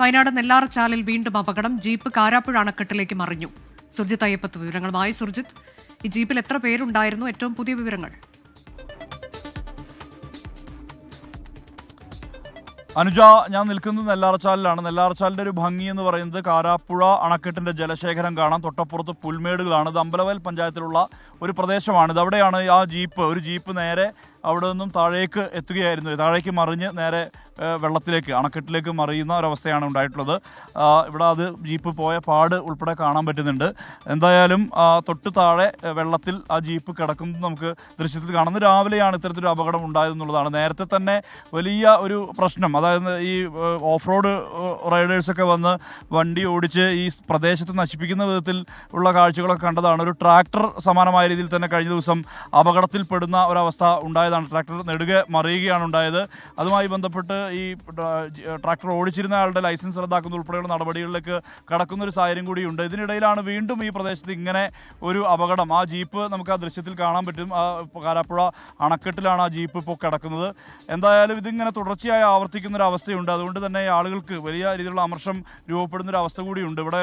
വയനാട് നെല്ലാർച്ചാലിൽ വീണ്ടും അപകടം. ജീപ്പ് കാരാപ്പുഴ അണക്കെട്ടിലേക്ക് മറിഞ്ഞു. സുർജിത്ത് അയ്യപ്പത്ത് വിവരങ്ങളുമായി. സുർജിത്ത്, ഈ ജീപ്പിൽ എത്ര പേരുണ്ടായിരുന്നു? ഏറ്റവും പുതിയ വിവരങ്ങൾ. അനുജ, ഞാൻ നിൽക്കുന്നത് നെല്ലാർച്ചാലിലാണ്. നെല്ലാർച്ചാലിന്റെ ഒരു ഭംഗി എന്ന് പറയുന്നത് കാരാപ്പുഴ അണക്കെട്ടിന്റെ ജലശേഖരം കാണാം. തൊട്ടപ്പുറത്ത് പുൽമേടുകളാണ്. ഇത് അമ്പലവയൽ പഞ്ചായത്തിലുള്ള ഒരു പ്രദേശമാണ്. ഇതവിടെയാണ് ഒരു ജീപ്പ് നേരെ അവിടെ നിന്നും താഴേക്ക് എത്തുകയായിരുന്നു. താഴേക്ക് മറിഞ്ഞ് നേരെ വെള്ളത്തിലേക്ക്, അണക്കെട്ടിലേക്ക് മറിയുന്ന ഒരവസ്ഥയാണ് ഉണ്ടായിട്ടുള്ളത്. ഇവിടെ ജീപ്പ് പോയ പാട് ഉൾപ്പെടെ കാണാൻ പറ്റുന്നുണ്ട്. എന്തായാലും തൊട്ട് താഴെ വെള്ളത്തിൽ ആ ജീപ്പ് കിടക്കുന്നത് നമുക്ക് ദൃശ്യത്തിൽ കാണുന്നത്. രാവിലെയാണ് ഇത്തരത്തിലൊരു അപകടം ഉണ്ടായതെന്നുള്ളതാണ്. നേരത്തെ തന്നെ വലിയ ഒരു പ്രശ്നം, അതായത് ഈ ഓഫ് റോഡ് റൈഡേഴ്സൊക്കെ വന്ന് വണ്ടി ഓടിച്ച് ഈ പ്രദേശത്ത് നശിപ്പിക്കുന്ന വിധത്തിൽ ഉള്ള കാഴ്ചകളൊക്കെ കണ്ടതാണ്. ഒരു ട്രാക്ടർ സമാനമായ രീതിയിൽ തന്നെ കഴിഞ്ഞ ദിവസം അപകടത്തിൽപ്പെടുന്ന ഒരവസ്ഥ ഉണ്ടായതാണ്. ട്രാക്ടർ നെടുകെ മറിയുകയാണ് ഉണ്ടായത്. അതുമായി ബന്ധപ്പെട്ട് ഈ ട്രാക്ടർ ഓടിച്ചിരുന്ന ആളുടെ ലൈസൻസ് റദ്ദാക്കുന്ന ഉൾപ്പെടെയുള്ള നടപടികളിലേക്ക് കടക്കുന്ന ഒരു സാഹചര്യം കൂടിയുണ്ട്. ഇതിനിടയിലാണ് വീണ്ടും ഈ പ്രദേശത്ത് ഇങ്ങനെ ഒരു അപകടം. ആ ജീപ്പ് നമുക്ക് ആ ദൃശ്യത്തിൽ കാണാൻ പറ്റും. കാരാപ്പുഴ അണക്കെട്ടിലാണ് ആ ജീപ്പ് ഇപ്പോൾ കിടക്കുന്നത്. എന്തായാലും ഇതിങ്ങനെ തുടർച്ചയായി ആവർത്തിക്കുന്ന ഒരു അവസ്ഥയുണ്ട്. അതുകൊണ്ട് തന്നെ ആളുകൾക്ക് വലിയ രീതിയിലുള്ള അമർഷം രൂപപ്പെടുന്ന ഒരു അവസ്ഥ കൂടിയുണ്ട്. ഇവിടെ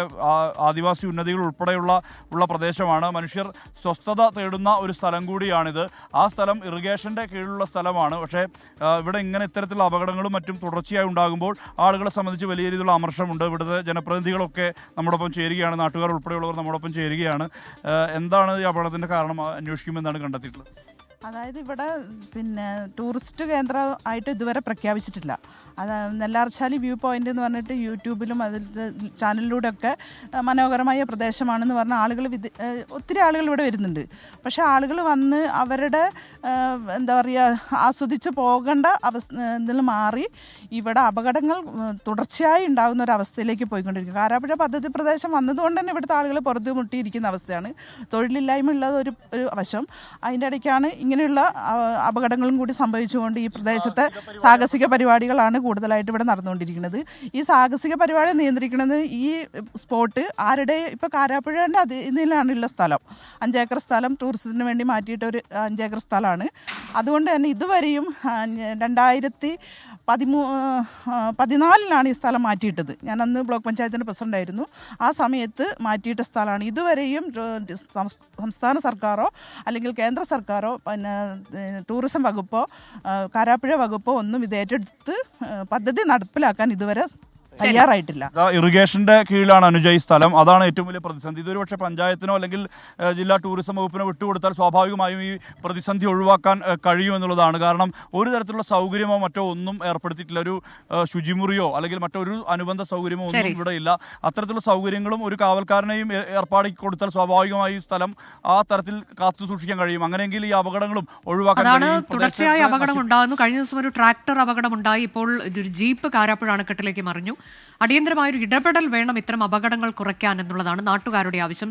ആദിവാസി ഉന്നതികൾ ഉൾപ്പെടെയുള്ള പ്രദേശമാണ്. മനുഷ്യർ സ്വസ്ഥത തേടുന്ന ഒരു സ്ഥലം കൂടിയാണിത്. ആ സ്ഥലം ഇറിഗേഷൻ്റെ കീഴിലുള്ള സ്ഥലമാണ്. പക്ഷേ ഇവിടെ ഇങ്ങനെ ഇത്തരത്തിലുള്ള അപകടങ്ങളും മറ്റും തുടർച്ചയായി ഉണ്ടാകുമ്പോൾ ആളുകളെ സംബന്ധിച്ച് വലിയ രീതിയിലുള്ള അമർഷമുണ്ട്. ഇവിടുത്തെ ജനപ്രതിനിധികളൊക്കെ നമ്മോടൊപ്പം ചേരുകയാണ്. നാട്ടുകാർ ഉൾപ്പെടെയുള്ളവർ നമ്മോടൊപ്പം ചേരുകയാണ്. എന്താണ് ഈ അപകടത്തിൻ്റെ കാരണം അന്വേഷിക്കുമെന്നാണ് കണ്ടെത്തിയിട്ടുള്ളത്? അതായത് ഇവിടെ ടൂറിസ്റ്റ് കേന്ദ്രമായിട്ട് ഇതുവരെ പ്രഖ്യാപിച്ചിട്ടില്ല. അത് നെല്ലാർച്ചാലി വ്യൂ പോയിന്റ് എന്ന് പറഞ്ഞിട്ട് യൂട്യൂബിലും അതിൽ ചാനലിലൂടെയൊക്കെ മനോഹരമായ പ്രദേശമാണെന്ന് പറഞ്ഞാൽ ഒത്തിരി ആളുകൾ ഇവിടെ വരുന്നുണ്ട്. പക്ഷേ ആളുകൾ വന്ന് അവരുടെ എന്താ പറയുക ആസ്വദിച്ച് പോകേണ്ട ഇതിൽ മാറി ഇവിടെ അപകടങ്ങൾ തുടർച്ചയായി ഉണ്ടാകുന്ന ഒരു അവസ്ഥയിലേക്ക് പോയിക്കൊണ്ടിരിക്കും. കാരാപ്പുഴ പദ്ധതി പ്രദേശം വന്നതുകൊണ്ട് തന്നെ ഇവിടുത്തെ ആളുകൾ പുറത്ത് മുട്ടിയിരിക്കുന്ന അവസ്ഥയാണ്. തൊഴിലില്ലായ്മ ഉള്ളത് ഒരു വശം. അതിൻ്റെ ഇടയ്ക്കാണ് ഇങ്ങനെയുള്ള അപകടങ്ങളും കൂടി സംഭവിച്ചുകൊണ്ട് ഈ പ്രദേശത്തെ സാഹസിക പരിപാടികളാണ് കൂടുതലായിട്ട് ഇവിടെ നടന്നുകൊണ്ടിരിക്കുന്നത്. ഈ സാഹസിക പരിപാടി നിയന്ത്രിക്കുന്നത് ഈ സ്പോട്ട് ഇപ്പോൾ കാരാപ്പുഴേൻ്റെ ഇതിലാണുള്ള സ്ഥലം 5 ഏക്കർ സ്ഥലം ടൂറിസത്തിന് വേണ്ടി മാറ്റിയിട്ട് ഒരു 5 ഏക്കർ സ്ഥലമാണ്. അതുകൊണ്ട് തന്നെ ഇതുവരെയും 2014 ഈ സ്ഥലം മാറ്റിയിട്ടത്. ഞാൻ അന്ന് ബ്ലോക്ക് പഞ്ചായത്തിൻ്റെ പ്രസിഡൻ്റായിരുന്നു. ആ സമയത്ത് മാറ്റിയിട്ട സ്ഥലമാണ്. ഇതുവരെയും സംസ്ഥാന സർക്കാരോ അല്ലെങ്കിൽ കേന്ദ്ര സർക്കാരോ ടൂറിസം വകുപ്പോ കാരാപ്പുഴ വകുപ്പോ ഒന്നും ഇത് ഏറ്റെടുത്ത് പദ്ധതി നടപ്പിലാക്കാൻ ഇതുവരെ തയ്യാറായിട്ടില്ല. ഇറിഗേഷന്റെ കീഴിലാണ് അനുജ ഈ സ്ഥലം. അതാണ് ഏറ്റവും വലിയ പ്രതിസന്ധി. ഇതൊരു പക്ഷേ പഞ്ചായത്തിനോ അല്ലെങ്കിൽ ജില്ലാ ടൂറിസം വകുപ്പിനോ വിട്ടുകൊടുത്താൽ സ്വാഭാവികമായും ഈ പ്രതിസന്ധി ഒഴിവാക്കാൻ കഴിയുമെന്നുള്ളതാണ്. കാരണം ഒരു തരത്തിലുള്ള സൗകര്യമോ മറ്റോ ഒന്നും ഏർപ്പെടുത്തിയിട്ടില്ല. ഒരു ശുചിമുറിയോ അല്ലെങ്കിൽ മറ്റൊരു അനുബന്ധ സൗകര്യമോ ഒന്നും ഇവിടെ ഇല്ല. അത്തരത്തിലുള്ള സൗകര്യങ്ങളും ഒരു കാവൽക്കാരനെയും ഏർപ്പാടാക്കി കൊടുത്താൽ സ്വാഭാവികമായി സ്ഥലം ആ തരത്തിൽ കാത്തു സൂക്ഷിക്കാൻ കഴിയും. അങ്ങനെയെങ്കിൽ ഈ അപകടങ്ങളും ഒഴിവാക്കാൻ കഴിയും. തുടർച്ചയായി അപകടം ഉണ്ടാകുന്നു. കഴിഞ്ഞ ദിവസം ഒരു ട്രാക്ടർ അപകടം ഉണ്ടായി. ഇപ്പോൾ ഒരു ജീപ്പ് കാരാപ്പുഴ അണക്കെട്ടിലേക്ക് മറിഞ്ഞു. അടിയന്തരമായൊരു ഇടപെടൽ വേണം ഇത്തരം അപകടങ്ങൾ കുറയ്ക്കാൻ എന്നുള്ളതാണ് നാട്ടുകാരുടെ ആവശ്യം.